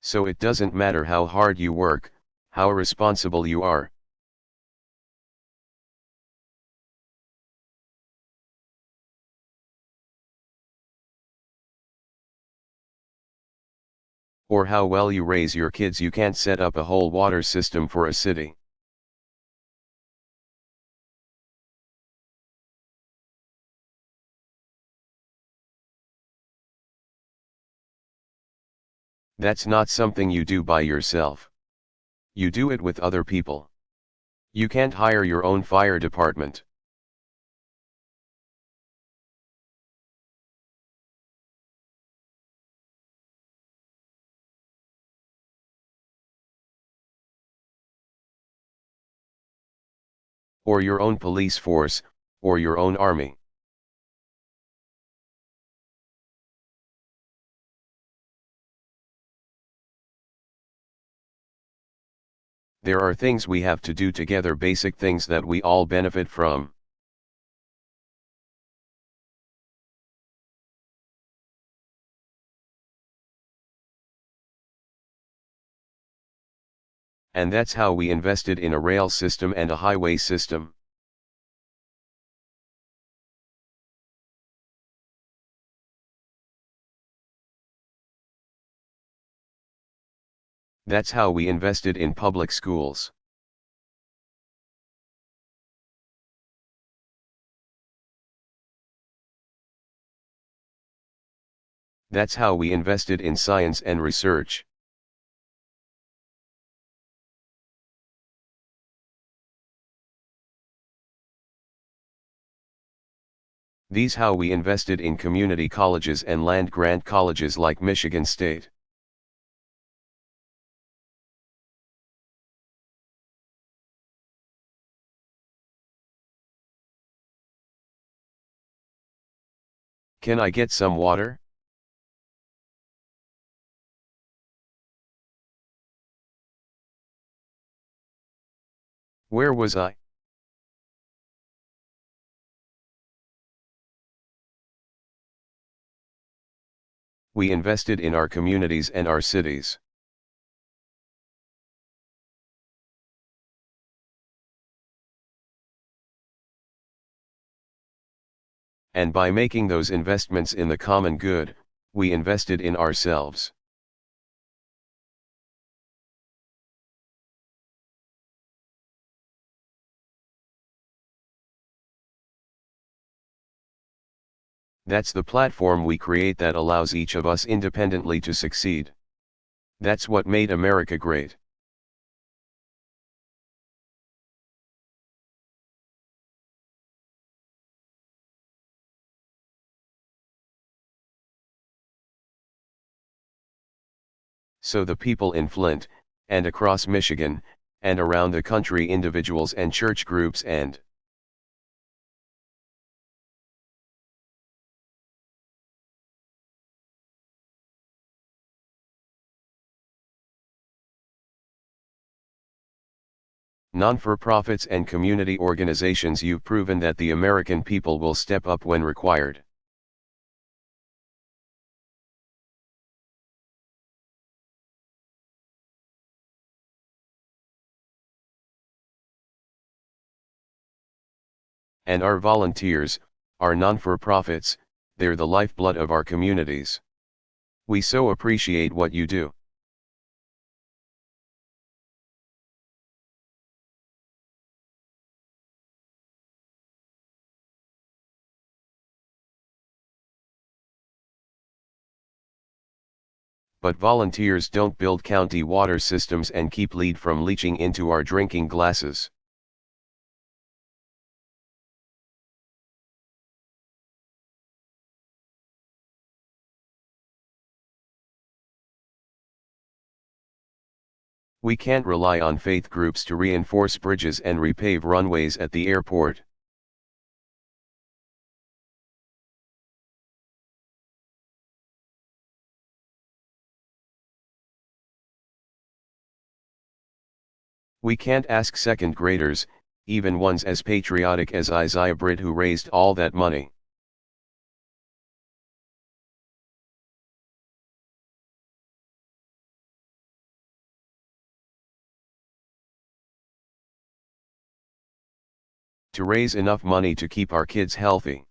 So it doesn't matter how hard you work, how responsible you are. Or how well you raise your kids, you can't set up a whole water system for a city. That's not something you do by yourself. You do it with other people. You can't hire your own fire department. Or your own police force, or your own army. There are things we have to do together, basic things that we all benefit from. And that's how we invested in a rail system and a highway system. That's how we invested in public schools. That's how we invested in science and research. These how we invested in community colleges and land-grant colleges like Michigan State. Can I get some water? Where was I? We invested in our communities and our cities. And by making those investments in the common good, we invested in ourselves. That's the platform we create that allows each of us independently to succeed. That's what made America great. So the people in Flint, and across Michigan, and around the country, individuals and church groups and non-for-profits and community organizations, you've proven that the American people will step up when required. And our volunteers, our non-for-profits, they're the lifeblood of our communities. We so appreciate what you do. But volunteers don't build county water systems and keep lead from leaching into our drinking glasses. We can't rely on faith groups to reinforce bridges and repave runways at the airport. We can't ask second graders, even ones as patriotic as Isaiah Britt, who raised all that money. To raise enough money to keep our kids healthy.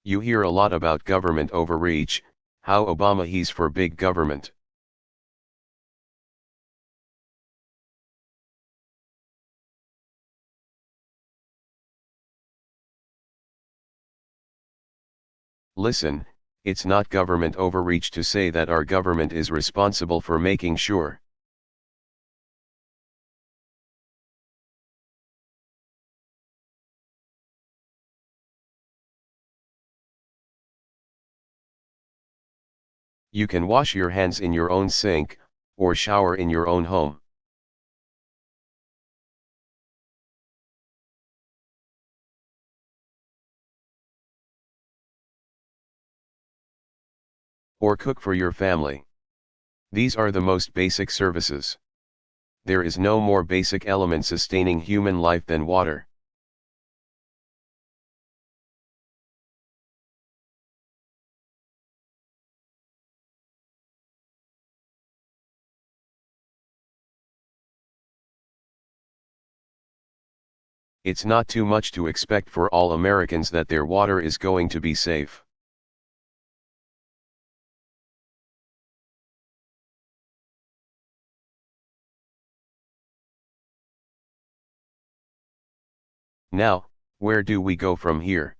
You hear a lot about government overreach, how Obama he's for big government. Listen, it's not government overreach to say that our government is responsible for making sure. You can wash your hands in your own sink, or shower in your own home. Or cook for your family. These are the most basic services. There is no more basic element sustaining human life than water. It's not too much to expect for all Americans that their water is going to be safe. Now, where do we go from here?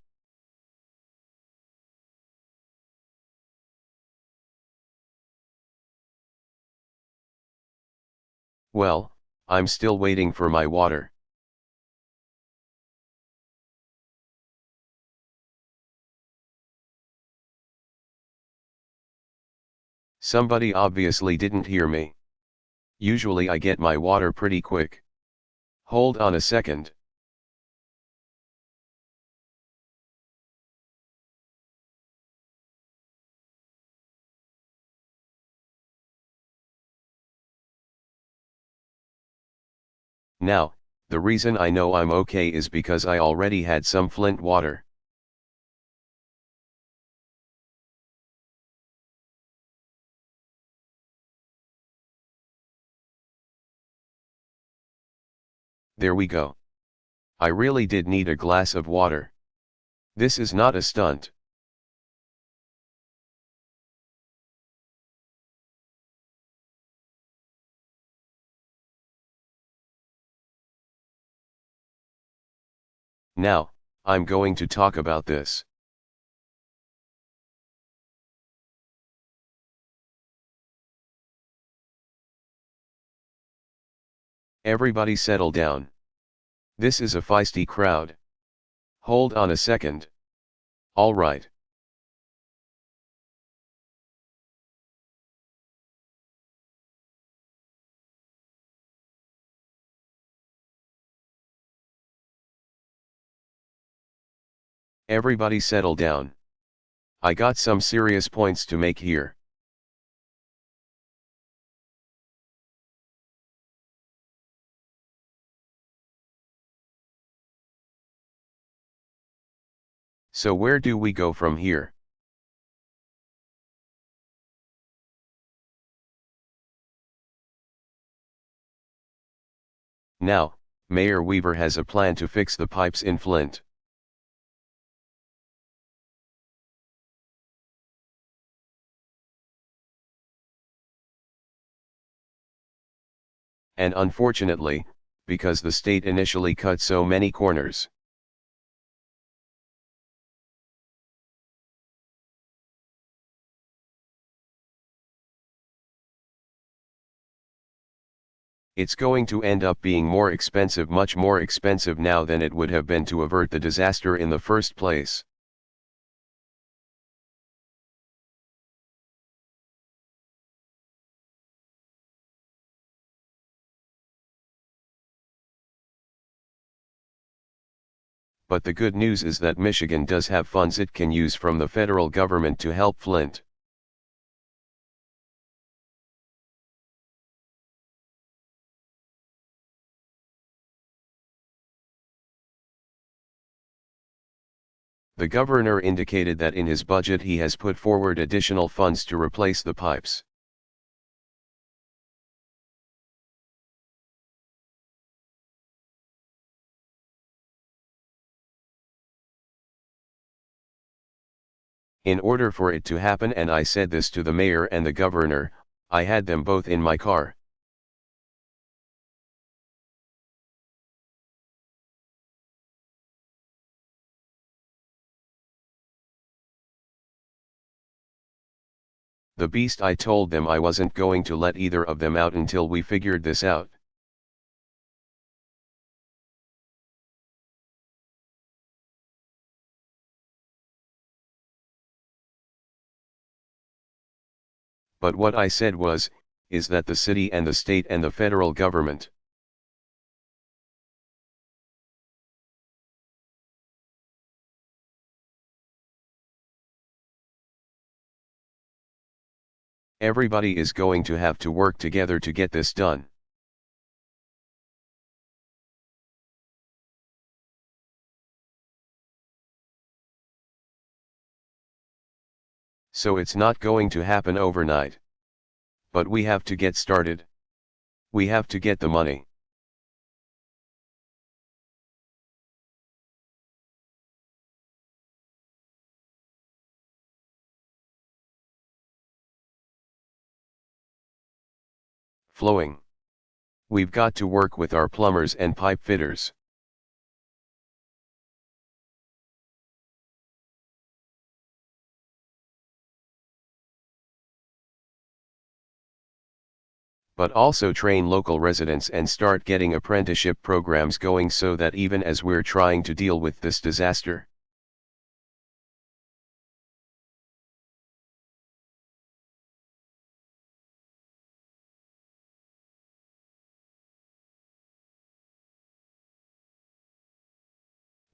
Well, I'm still waiting for my water. Somebody obviously didn't hear me. Usually I get my water pretty quick. Hold on a second. Now, the reason I know I'm okay is because I already had some Flint water. There we go. I really did need a glass of water. This is not a stunt. Now, I'm going to talk about this. Everybody settle down. This is a feisty crowd. Hold on a second. All right. Everybody settle down. I got some serious points to make here. So where do we go from here? Now, Mayor Weaver has a plan to fix the pipes in Flint. And unfortunately, because the state initially cut so many corners. It's going to end up being more expensive, much more expensive now than it would have been to avert the disaster in the first place. But the good news is that Michigan does have funds it can use from the federal government to help Flint. The governor indicated that in his budget he has put forward additional funds to replace the pipes. In order for it to happen, and I said this to the mayor and the governor, I had them both in my car. The beast, I told them I wasn't going to let either of them out until we figured this out. But what I said is that the city and the state and the federal government, everybody is going to have to work together to get this done. So it's not going to happen overnight. But we have to get started. We have to get the money. Flowing. We've got to work with our plumbers and pipe fitters. But also train local residents and start getting apprenticeship programs going so that even as we're trying to deal with this disaster,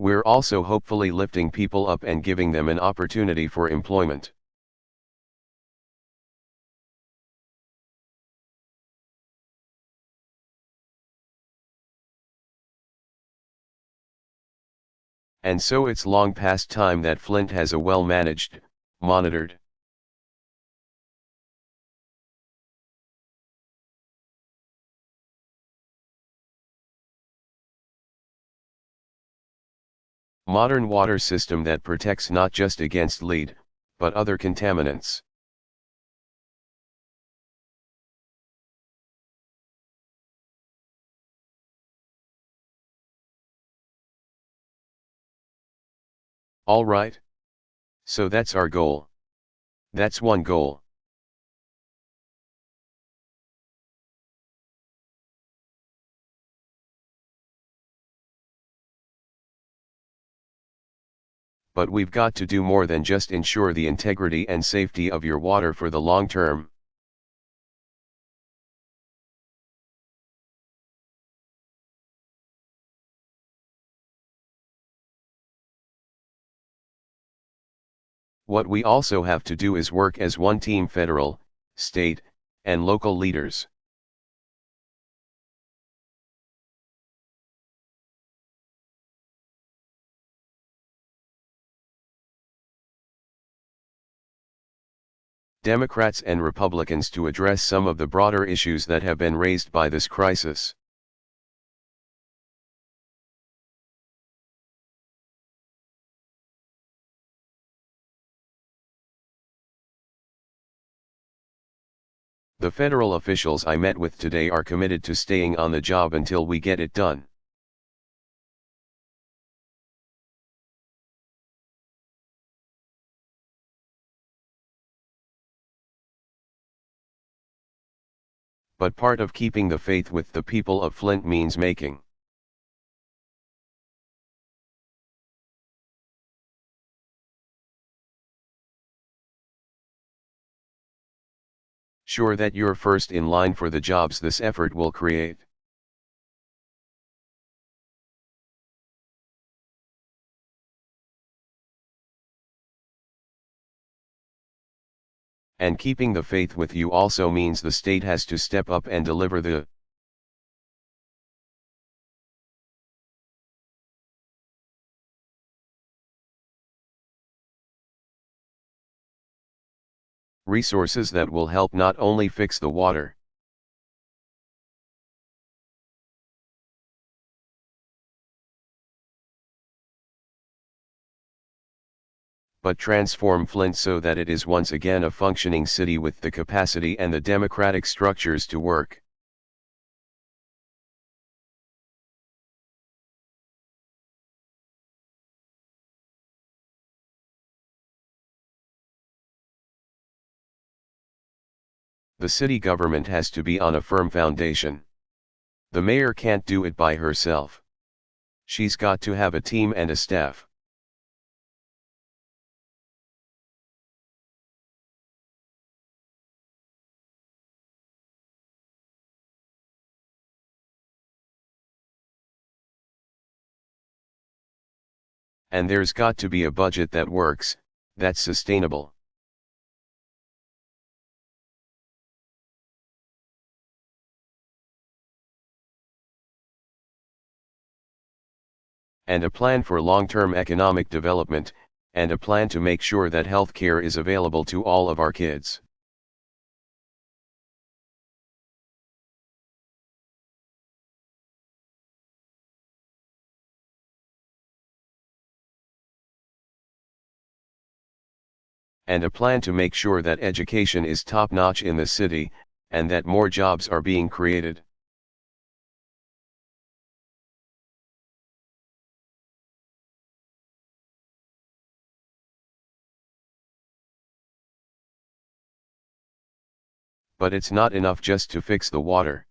we're also hopefully lifting people up and giving them an opportunity for employment. And so it's long past time that Flint has a well-managed, monitored, modern water system that protects not just against lead, but other contaminants. All right. So that's our goal. That's one goal. But we've got to do more than just ensure the integrity and safety of your water for the long term. What we also have to do is work as one team, federal, state, and local leaders. Democrats and Republicans to address some of the broader issues that have been raised by this crisis. The federal officials I met with today are committed to staying on the job until we get it done. But part of keeping the faith with the people of Flint means making sure that you're first in line for the jobs this effort will create. And keeping the faith with you also means the state has to step up and deliver the Resources that will help not only fix the water, but transform Flint so that it is once again a functioning city with the capacity and the democratic structures to work. The city government has to be on a firm foundation. The mayor can't do it by herself. She's got to have a team and a staff. And there's got to be a budget that works, that's sustainable. And a plan for long-term economic development, and a plan to make sure that health care is available to all of our kids. And a plan to make sure that education is top-notch in the city, and that more jobs are being created. But it's not enough just to fix the water.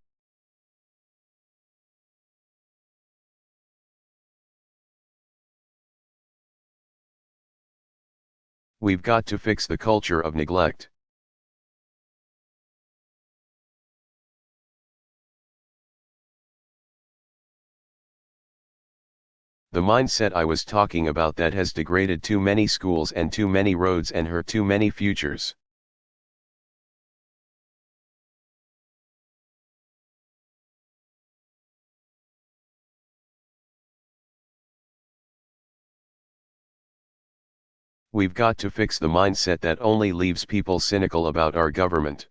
We've got to fix the culture of neglect. The mindset I was talking about that has degraded too many schools and too many roads and hurt too many futures. We've got to fix the mindset that only leaves people cynical about our government.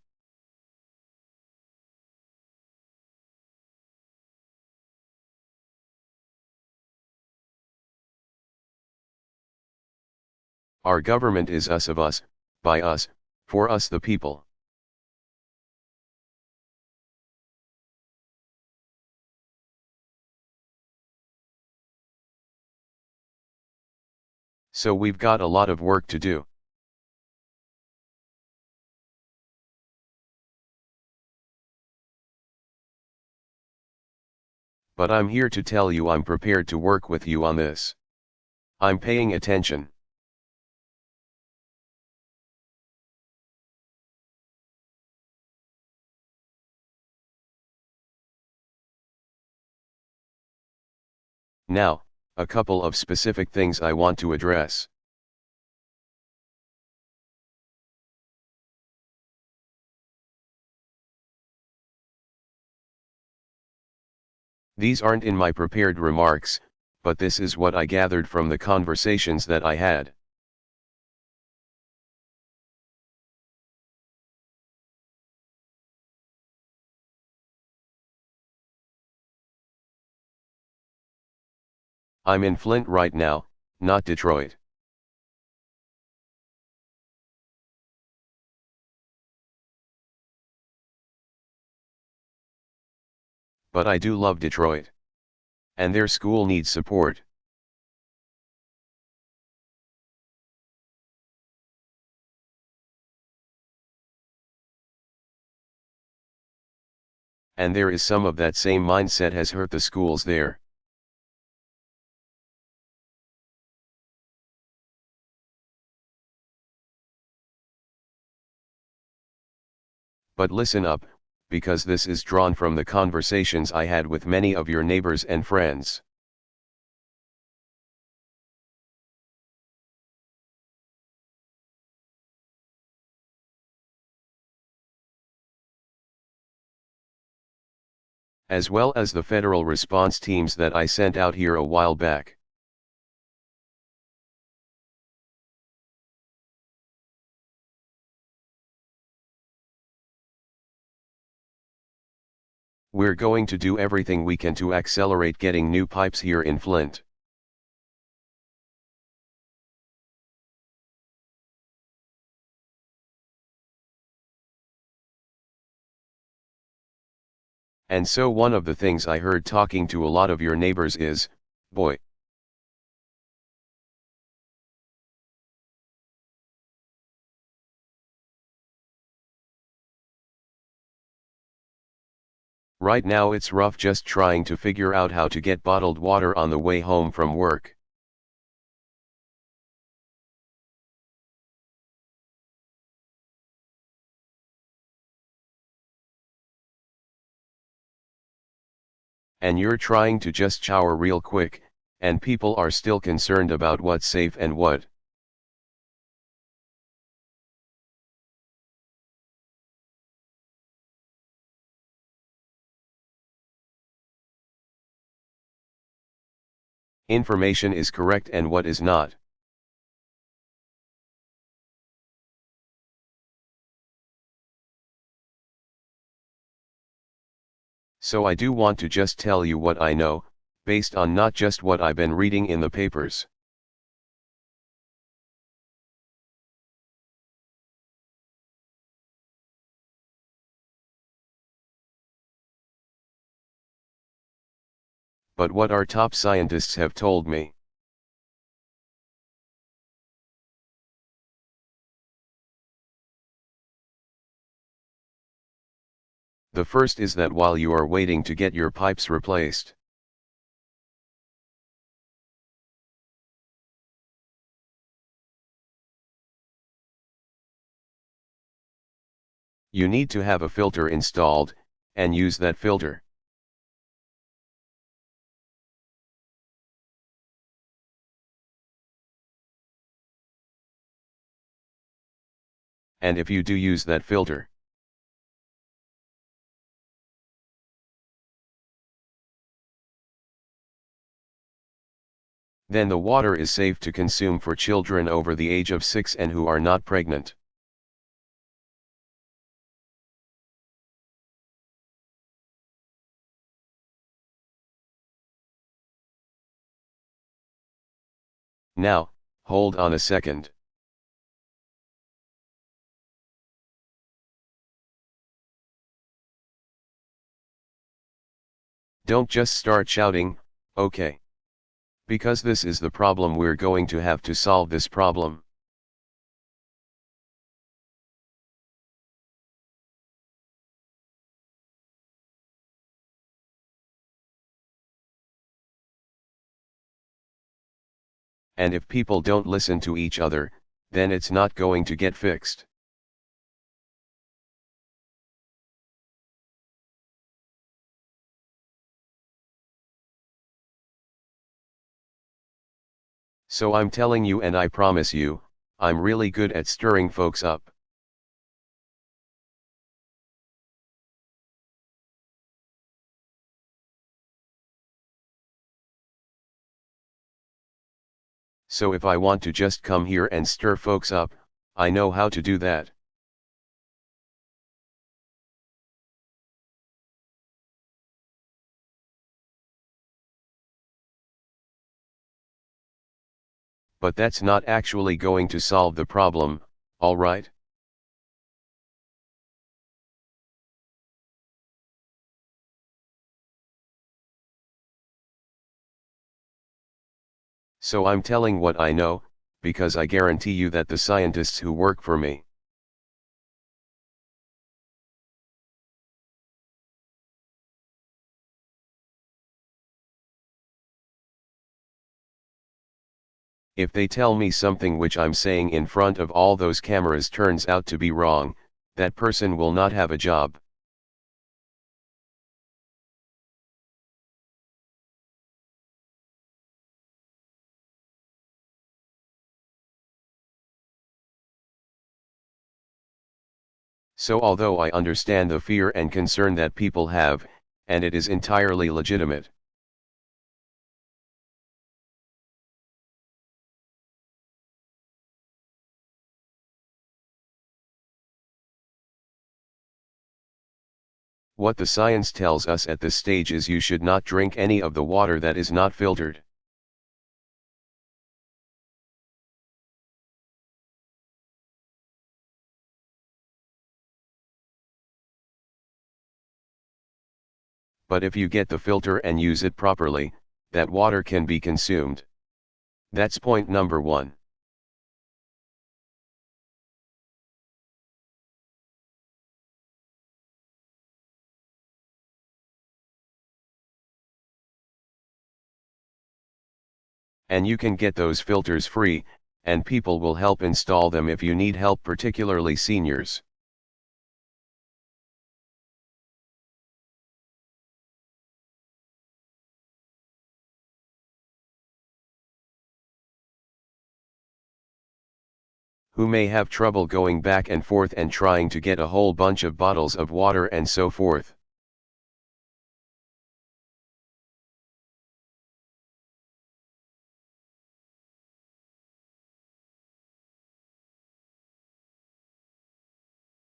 Our government is us of us, by us, for us the people. So we've got a lot of work to do. But I'm here to tell you I'm prepared to work with you on this. I'm paying attention. Now, a couple of specific things I want to address. These aren't in my prepared remarks, but this is what I gathered from the conversations that I had. I'm in Flint right now, not Detroit. But I do love Detroit. And their school needs support. And there is some of that same mindset has hurt the schools there. But listen up, because this is drawn from the conversations I had with many of your neighbors and friends. As well as the federal response teams that I sent out here a while back. We're going to do everything we can to accelerate getting new pipes here in Flint. And so one of the things I heard talking to a lot of your neighbors is, boy, right now it's rough just trying to figure out how to get bottled water on the way home from work. And you're trying to just shower real quick, and people are still concerned about what's safe and what. Information is correct and what is not. So I do want to just tell you what I know, based on not just what I've been reading in the papers. But what our top scientists have told me. The first is that while you are waiting to get your pipes replaced, you need to have a filter installed, and use that filter. And if you do use that filter, then the water is safe to consume for children over the age of 6 and who are not pregnant. Now, hold on a second. Don't just start shouting, okay. Because this is the problem we're going to have to solve this problem. And if people don't listen to each other, then it's not going to get fixed. So I'm telling you and I promise you, I'm really good at stirring folks up. So if I want to just come here and stir folks up, I know how to do that. But that's not actually going to solve the problem, alright? So I'm telling what I know, because I guarantee you that the scientists who work for me, if they tell me something which I'm saying in front of all those cameras turns out to be wrong, that person will not have a job. So although I understand the fear and concern that people have, and it is entirely legitimate, What the science tells us at this stage is you should not drink any of the water that is not filtered. But if you get the filter and use it properly, that water can be consumed. That's point number 1. And you can get those filters free, and people will help install them if you need help, particularly seniors. Who may have trouble going back and forth and trying to get a whole bunch of bottles of water and so forth.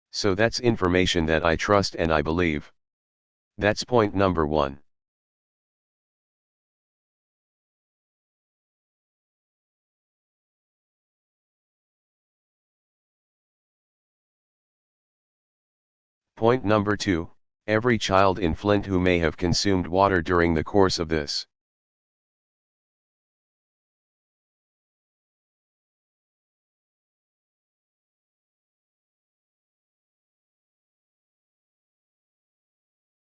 So that's information that I trust and I believe. That's point number 1. Point number 2, every child in Flint who may have consumed water during the course of this.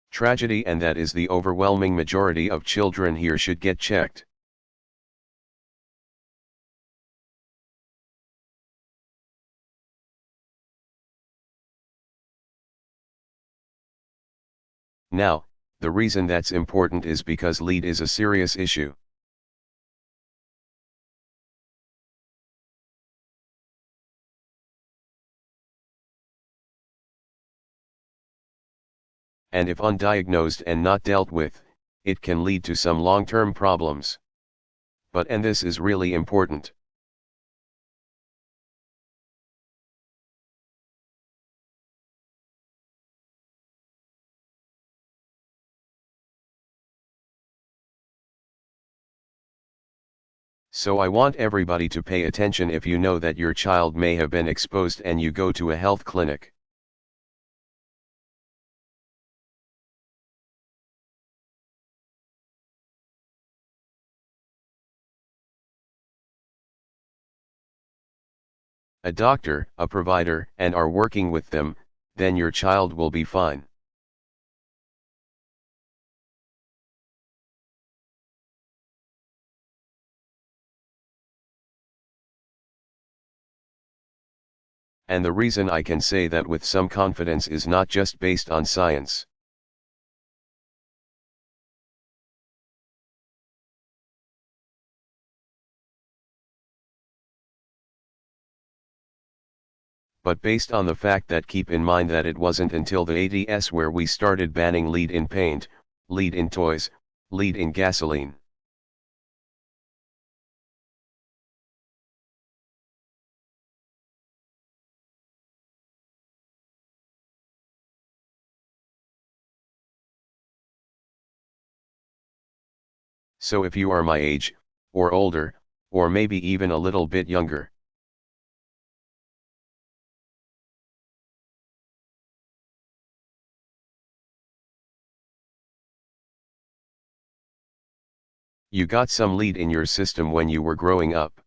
Tragedy, and that is the overwhelming majority of children here, should get checked. Now, the reason that's important is because lead is a serious issue. And if undiagnosed and not dealt with, it can lead to some long-term problems. And this is really important. So I want everybody to pay attention if you know that your child may have been exposed and you go to a health clinic. A doctor, a provider, and are working with them, then your child will be fine. And the reason I can say that with some confidence is not just based on science. But based on the fact that, keep in mind that it wasn't until the 80s where we started banning lead in paint, lead in toys, lead in gasoline. So if you are my age, or older, or maybe even a little bit younger, you got some lead in your system when you were growing up.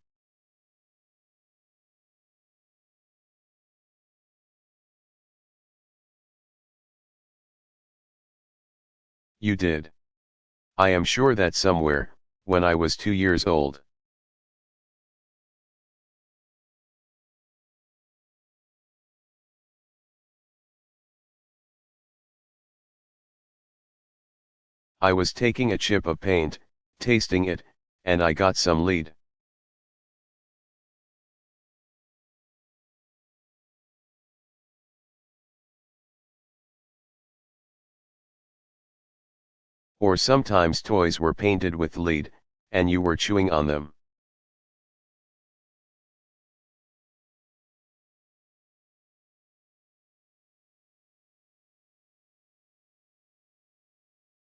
You did. I am sure that somewhere, when I was 2 years old. I was taking a chip of paint, tasting it, and I got some lead. Or sometimes toys were painted with lead, and you were chewing on them.